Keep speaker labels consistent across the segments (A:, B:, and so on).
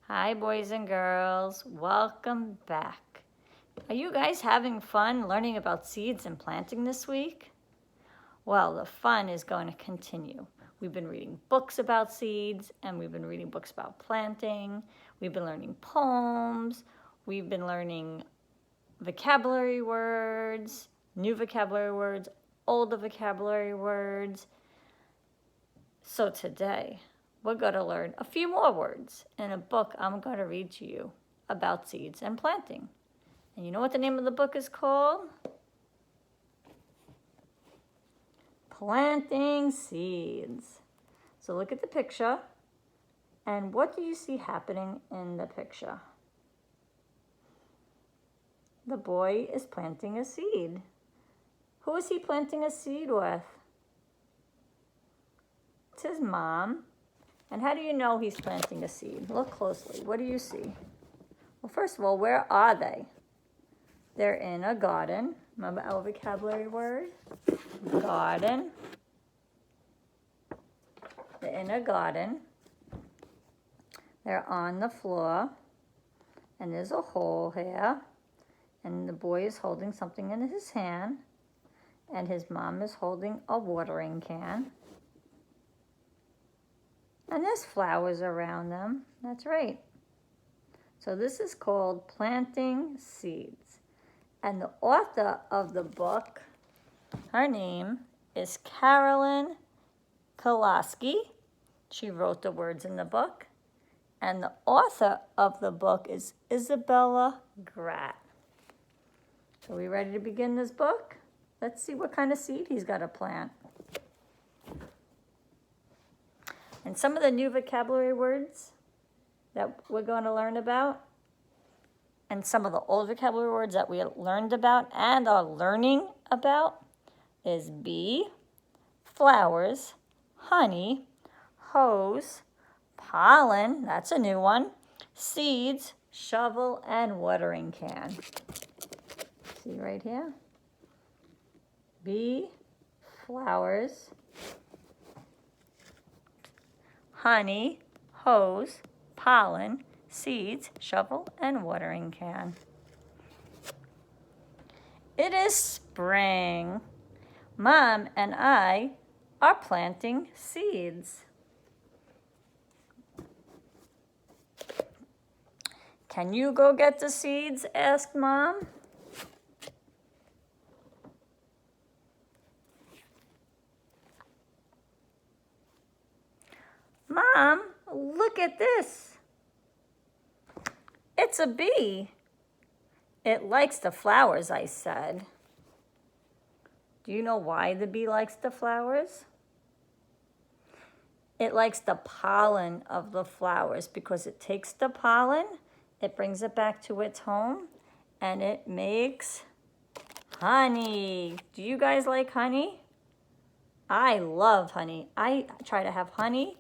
A: Hi, boys and girls. Welcome back. Are you guys having fun learning about seeds and planting this week? Well, the fun is going to continue. We've been reading books about seeds, and we've been reading books about planting. We've been learning poems. We've been learning vocabulary words, new vocabulary words, older vocabulary words. So today, we're going to learn a few more words in a book I'm going to read to you about seeds and planting. And you know what the name of the book is called? Planting Seeds. So look at the picture, and what do you see happening in the picture? The boy is planting a seed. Who is he planting a seed with? It's his mom. And how do you know he's planting a seed? Look closely. What do you see? Well, first of all, where are they? They're in a garden. Remember our vocabulary word? Garden. They're in a garden. They're on the floor. And there's a hole here. And the boy is holding something in his hand. And his mom is holding a watering can. And there's flowers around them. That's right. So this is called Planting Seeds. And the author of the book, her name is Carolyn Kolaski. She wrote the words in the book. And the author of the book is Isabella Gratt. So are we ready to begin this book? Let's see what kind of seed he's got to plant. And some of the new vocabulary words that we're going to learn about, and some of the old vocabulary words that we learned about and are learning about, is bee, flowers, honey, hose, pollen, that's a new one, seeds, shovel, and watering can. See right here? Bee, flowers, honey, hose, pollen, seeds, shovel, and watering can. It is spring. Mom and I are planting seeds. Can you go get the seeds? Asked Mom. Mom, look at this. It's a bee. It likes the flowers, I said. Do you know why the bee likes the flowers? It likes the pollen of the flowers because it takes the pollen, it brings it back to its home, and it makes honey. Do you guys like honey? I love honey. I try to have honey.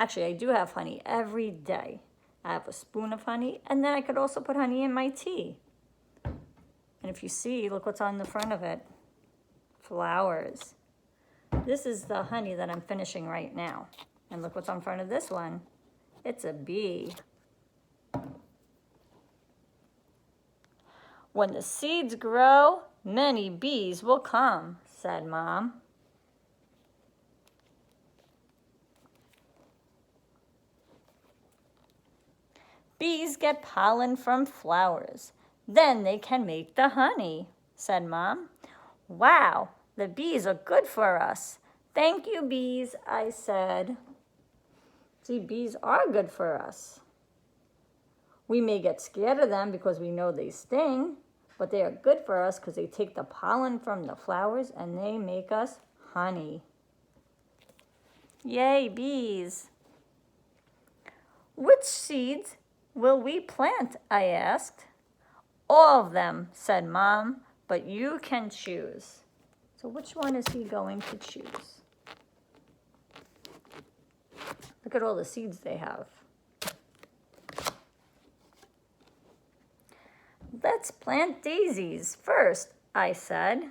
A: Actually, I do have honey every day. I have a spoon of honey, and then I could also put honey in my tea. And if you see, look what's on the front of it. Flowers. This is the honey that I'm finishing right now. And look what's on front of this one. It's a bee. When the seeds grow, many bees will come, said Mom. Bees get pollen from flowers. Then they can make the honey, said Mom. Wow, the bees are good for us. Thank you, bees, I said. See, bees are good for us. We may get scared of them because we know they sting, but they are good for us because they take the pollen from the flowers and they make us honey. Yay, bees. Which seeds will we plant? I asked. All of them, said Mom, but you can choose. So which one is he going to choose? Look at all the seeds they have. Let's plant daisies first, I said.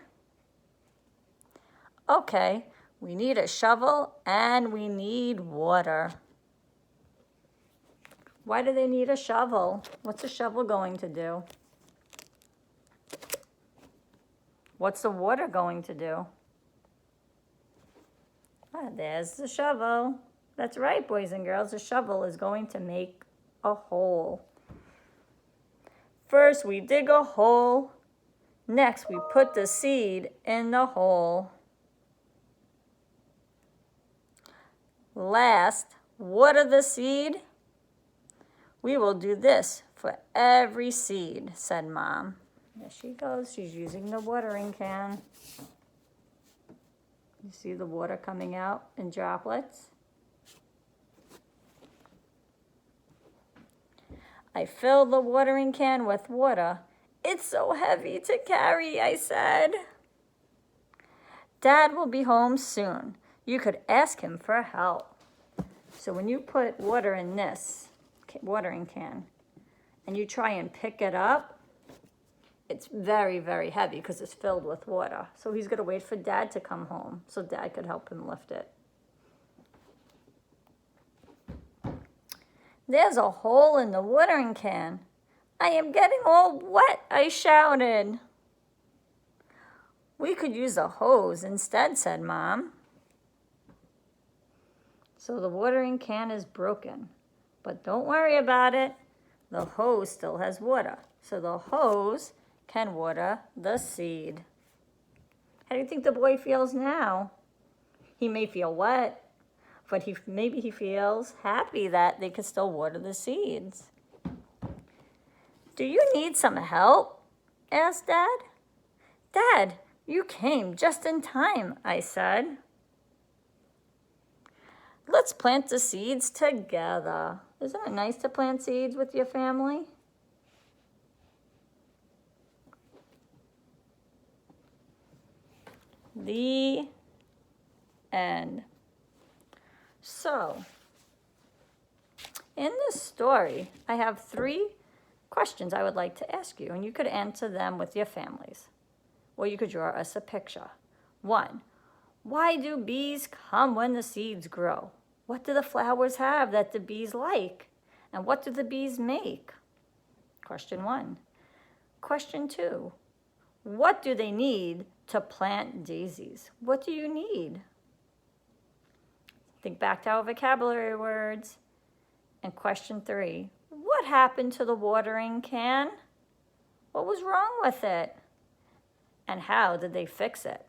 A: Okay, we need a shovel and we need water. Why do they need a shovel? What's a shovel going to do? What's the water going to do? Ah, there's the shovel. That's right, boys and girls. The shovel is going to make a hole. First, we dig a hole. Next, we put the seed in the hole. Last, water the seed. We will do this for every seed, said Mom. There she goes. She's using the watering can. You see the water coming out in droplets? I filled the watering can with water. It's so heavy to carry, I said. Dad will be home soon. You could ask him for help. So when you put water in this watering can and you try and pick it up, it's very, very heavy because it's filled with water. So he's going to wait for Dad to come home so Dad could help him lift it. There's a hole in the watering can. I am getting all wet, I shouted. We could use a hose instead, said Mom. So the watering can is broken, but don't worry about it. The hose still has water, so the hose can water the seed. How do you think the boy feels now? He may feel wet, but maybe he feels happy that they can still water the seeds. Do you need some help? Asked Dad. Dad, you came just in time, I said. Let's plant the seeds together. Isn't it nice to plant seeds with your family? The end. So, in this story, I have 3 questions I would like to ask you, and you could answer them with your families. Or you could draw us a picture. 1, why do bees come when the seeds grow? What do the flowers have that the bees like? And what do the bees make? Question 1. Question 2, what do they need to plant daisies? What do you need? Think back to our vocabulary words. And question 3, what happened to the watering can? What was wrong with it? And how did they fix it?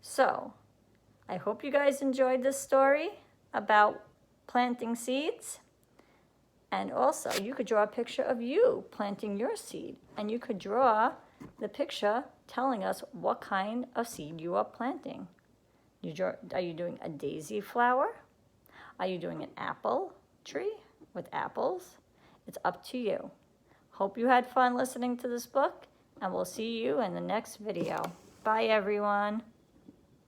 A: So, I hope you guys enjoyed this story about planting seeds. And also, you could draw a picture of you planting your seed. And you could draw the picture telling us what kind of seed you are planting. Are you doing a daisy flower? Are you doing an apple tree with apples? It's up to you. Hope you had fun listening to this book, and we'll see you in the next video. Bye, everyone.